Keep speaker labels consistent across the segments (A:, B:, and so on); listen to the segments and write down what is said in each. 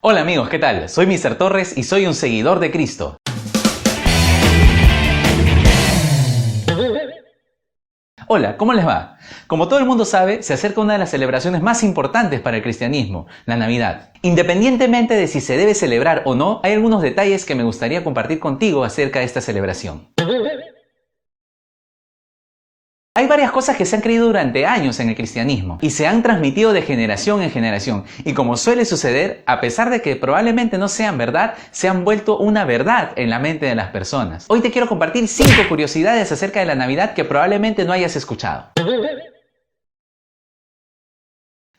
A: Hola amigos, ¿qué tal? Soy Mr. Torres y soy un seguidor de Cristo. Hola, ¿cómo les va? Como todo el mundo sabe, se acerca una de las celebraciones más importantes para el cristianismo, la Navidad. Independientemente de si se debe celebrar o no, hay algunos detalles que me gustaría compartir contigo acerca de esta celebración. Hay varias cosas que se han creído durante años en el cristianismo y se han transmitido de generación en generación, y como suele suceder, a pesar de que probablemente no sean verdad, se han vuelto una verdad en la mente de las personas. Hoy te quiero compartir 5 curiosidades acerca de la Navidad que probablemente no hayas escuchado.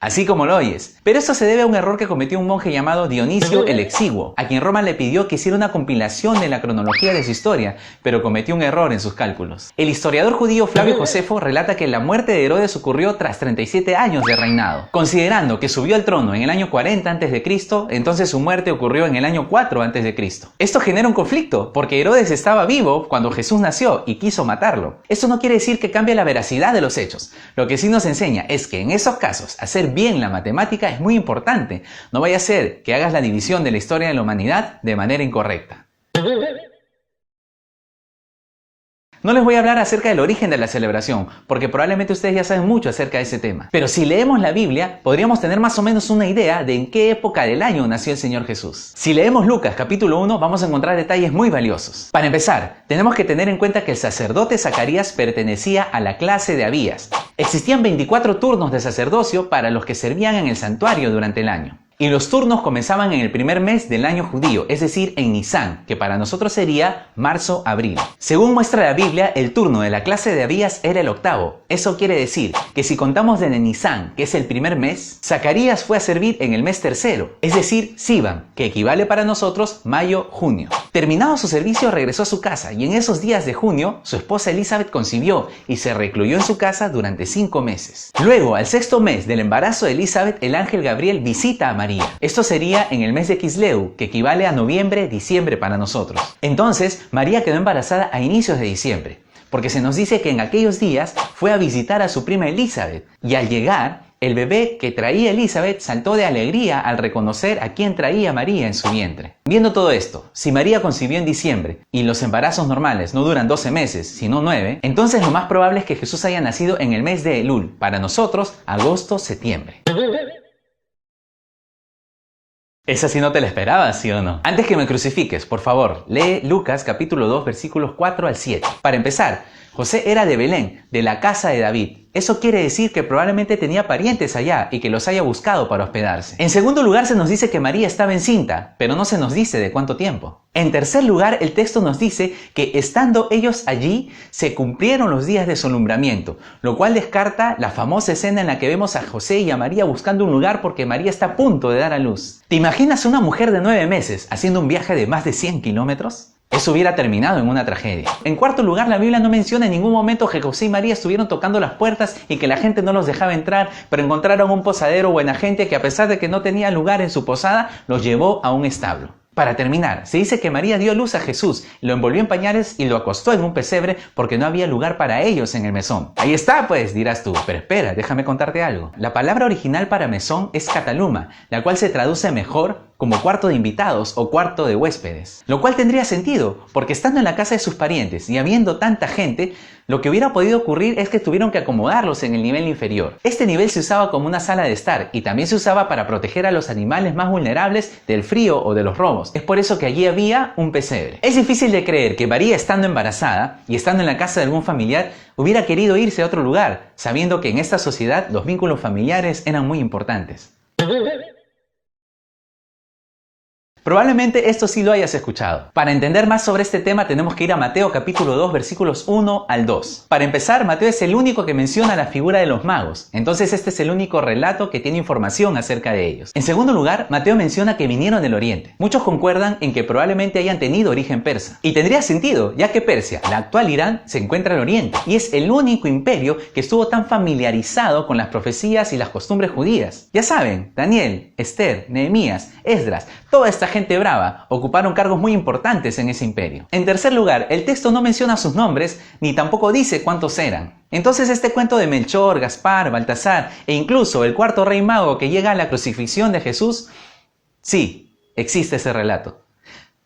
A: Así como lo oyes. Pero esto se debe a un error que cometió un monje llamado Dionisio el Exiguo, a quien Roma le pidió que hiciera una compilación de la cronología de su historia, pero cometió un error en sus cálculos. El historiador judío Flavio Josefo relata que la muerte de Herodes ocurrió tras 37 años de reinado. Considerando que subió al trono en el año 40 a.C., entonces su muerte ocurrió en el año 4 a.C. Esto genera un conflicto, porque Herodes estaba vivo cuando Jesús nació y quiso matarlo. Esto no quiere decir que cambie la veracidad de los hechos. Lo que sí nos enseña es que en esos casos, hacer bien la matemática es muy importante. No vaya a ser que hagas la división de la historia de la humanidad de manera incorrecta. No les voy a hablar acerca del origen de la celebración, porque probablemente ustedes ya saben mucho acerca de ese tema. Pero si leemos la Biblia, podríamos tener más o menos una idea de en qué época del año nació el Señor Jesús. Si leemos Lucas capítulo 1, vamos a encontrar detalles muy valiosos. Para empezar, tenemos que tener en cuenta que el sacerdote Zacarías pertenecía a la clase de Abías. Existían 24 turnos de sacerdocio para los que servían en el santuario durante el año. Y los turnos comenzaban en el primer mes del año judío, es decir, en Nisán, que para nosotros sería marzo-abril. Según muestra la Biblia, el turno de la clase de Abías era el octavo. Eso quiere decir que si contamos desde Nisán, que es el primer mes, Zacarías fue a servir en el mes tercero, es decir, Sivan, que equivale para nosotros mayo-junio. Terminado su servicio, regresó a su casa, y en esos días de junio, su esposa Elizabeth concibió y se recluyó en su casa durante 5 meses. Luego, al sexto mes del embarazo de Elizabeth, el ángel Gabriel visita a María. Esto sería en el mes de Quisleu, que equivale a noviembre-diciembre para nosotros. Entonces, María quedó embarazada a inicios de diciembre, porque se nos dice que en aquellos días fue a visitar a su prima Elizabeth, y al llegar, el bebé que traía Elizabeth saltó de alegría al reconocer a quién traía María en su vientre. Viendo todo esto, si María concibió en diciembre y los embarazos normales no duran 12 meses, sino 9, entonces lo más probable es que Jesús haya nacido en el mes de Elul, para nosotros, agosto-septiembre. Esa sí no te la esperabas, ¿sí o no? Antes que me crucifiques, por favor, lee Lucas capítulo 2 versículos 4 al 7. Para empezar, José era de Belén, de la casa de David. Eso quiere decir que probablemente tenía parientes allá y que los haya buscado para hospedarse. En segundo lugar, se nos dice que María estaba encinta, pero no se nos dice de cuánto tiempo. En tercer lugar, el texto nos dice que estando ellos allí, se cumplieron los días de su alumbramiento, lo cual descarta la famosa escena en la que vemos a José y a María buscando un lugar porque María está a punto de dar a luz. ¿Te imaginas una mujer de 9 meses haciendo un viaje de más de 100 kilómetros? Eso hubiera terminado en una tragedia. En cuarto lugar, la Biblia no menciona en ningún momento que José y María estuvieron tocando las puertas y que la gente no los dejaba entrar, pero encontraron un posadero buena gente que, a pesar de que no tenía lugar en su posada, los llevó a un establo. Para terminar, se dice que María dio a luz a Jesús, lo envolvió en pañales y lo acostó en un pesebre porque no había lugar para ellos en el mesón. Ahí está pues, dirás tú, pero espera, déjame contarte algo. La palabra original para mesón es cataluma, la cual se traduce mejor como cuarto de invitados o cuarto de huéspedes. Lo cual tendría sentido, porque estando en la casa de sus parientes y habiendo tanta gente, lo que hubiera podido ocurrir es que tuvieron que acomodarlos en el nivel inferior. Este nivel se usaba como una sala de estar y también se usaba para proteger a los animales más vulnerables del frío o de los robos. Es por eso que allí había un pesebre. Es difícil de creer que María, estando embarazada y estando en la casa de algún familiar, hubiera querido irse a otro lugar, sabiendo que en esta sociedad los vínculos familiares eran muy importantes. Probablemente esto sí lo hayas escuchado. Para entender más sobre este tema tenemos que ir a Mateo capítulo 2 versículos 1 al 2. Para empezar, Mateo es el único que menciona la figura de los magos, entonces este es el único relato que tiene información acerca de ellos. En segundo lugar, Mateo menciona que vinieron del oriente. Muchos concuerdan en que probablemente hayan tenido origen persa. Y tendría sentido, ya que Persia, la actual Irán, se encuentra al oriente y es el único imperio que estuvo tan familiarizado con las profecías y las costumbres judías. Ya saben, Daniel, Esther, Nehemías, Esdras, toda esta gente brava ocuparon cargos muy importantes en ese imperio. En tercer lugar, el texto no menciona sus nombres ni tampoco dice cuántos eran. Entonces este cuento de Melchor, Gaspar, Baltasar e incluso el cuarto rey mago que llega a la crucifixión de Jesús, sí, existe ese relato.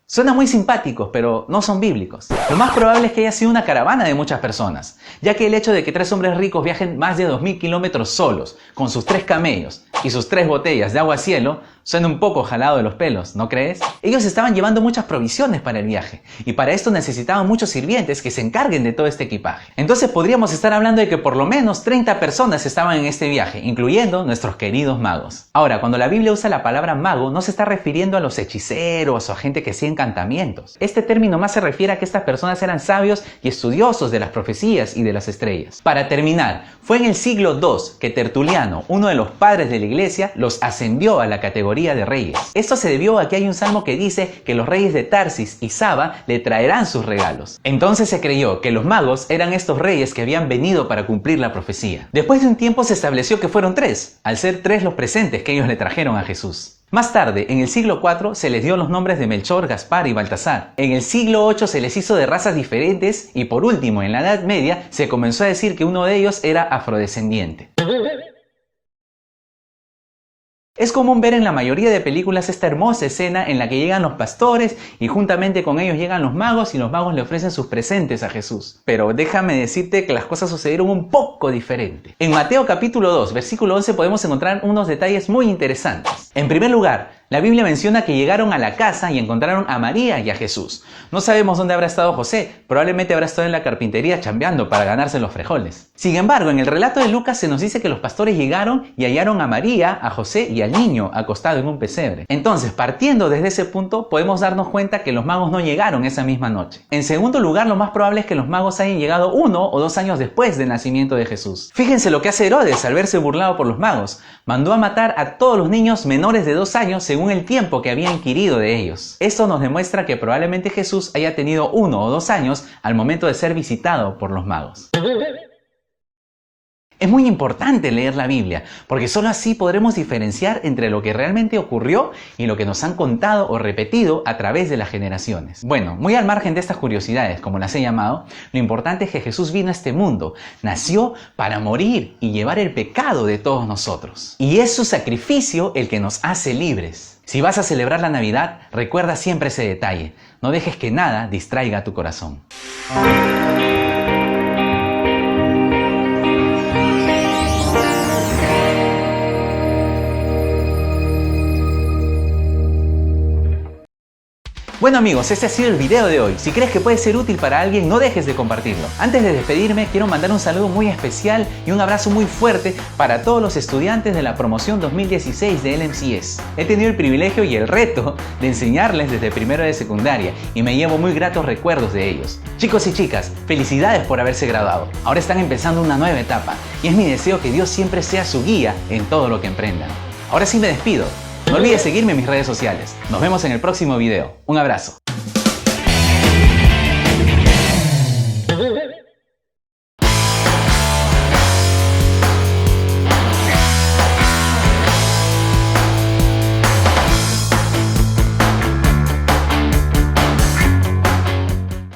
A: Suenan muy simpáticos, pero no son bíblicos. Lo más probable es que haya sido una caravana de muchas personas, ya que el hecho de que 3 hombres ricos viajen más de 2000 kilómetros solos, con sus 3 camellos y sus 3 botellas de agua cielo, suena un poco jalado de los pelos, ¿no crees? Ellos estaban llevando muchas provisiones para el viaje, y para esto necesitaban muchos sirvientes que se encarguen de todo este equipaje. Entonces podríamos estar hablando de que por lo menos 30 personas estaban en este viaje, incluyendo nuestros queridos magos. Ahora, cuando la Biblia usa la palabra mago, no se está refiriendo a los hechiceros o a gente que hacía encantamientos. Este término más se refiere a que estas personas eran sabios y estudiosos de las profecías y de las estrellas. Para terminar, fue en el siglo II que Tertuliano, uno de los padres de la iglesia, los ascendió a la categoría de reyes. Esto se debió a que hay un salmo que dice que los reyes de Tarsis y Saba le traerán sus regalos. Entonces se creyó que los magos eran estos reyes que habían venido para cumplir la profecía. Después de un tiempo se estableció que fueron 3, al ser 3 los presentes que ellos le trajeron a Jesús. Más tarde, en el siglo IV, se les dio los nombres de Melchor, Gaspar y Baltasar. En el siglo VIII se les hizo de razas diferentes y por último, en la Edad Media, se comenzó a decir que uno de ellos era afrodescendiente. Es común ver en la mayoría de películas esta hermosa escena en la que llegan los pastores y juntamente con ellos llegan los magos y los magos le ofrecen sus presentes a Jesús. Pero déjame decirte que las cosas sucedieron un poco diferente. En Mateo capítulo 2, versículo 11 podemos encontrar unos detalles muy interesantes. En primer lugar, la Biblia menciona que llegaron a la casa y encontraron a María y a Jesús. No sabemos dónde habrá estado José, probablemente habrá estado en la carpintería chambeando para ganarse los frijoles. Sin embargo, en el relato de Lucas se nos dice que los pastores llegaron y hallaron a María, a José y al niño acostado en un pesebre. Entonces, partiendo desde ese punto, podemos darnos cuenta que los magos no llegaron esa misma noche. En segundo lugar, lo más probable es que los magos hayan llegado 1 o 2 años después del nacimiento de Jesús. Fíjense lo que hace Herodes al verse burlado por los magos. Mandó a matar a todos los niños menores de 2 años según el tiempo que había inquirido de ellos. Esto nos demuestra que probablemente Jesús haya tenido 1 o 2 años al momento de ser visitado por los magos. Es muy importante leer la Biblia, porque solo así podremos diferenciar entre lo que realmente ocurrió y lo que nos han contado o repetido a través de las generaciones. Bueno, muy al margen de estas curiosidades, como las he llamado, lo importante es que Jesús vino a este mundo, nació para morir y llevar el pecado de todos nosotros. Y es su sacrificio el que nos hace libres. Si vas a celebrar la Navidad, recuerda siempre ese detalle. No dejes que nada distraiga tu corazón. Bueno amigos, este ha sido el video de hoy. Si crees que puede ser útil para alguien, no dejes de compartirlo. Antes de despedirme, quiero mandar un saludo muy especial y un abrazo muy fuerte para todos los estudiantes de la promoción 2016 de LMCS. He tenido el privilegio y el reto de enseñarles desde primero de secundaria y me llevo muy gratos recuerdos de ellos. Chicos y chicas, felicidades por haberse graduado. Ahora están empezando una nueva etapa y es mi deseo que Dios siempre sea su guía en todo lo que emprendan. Ahora sí me despido. No olvides seguirme en mis redes sociales. Nos vemos en el próximo video. Un abrazo.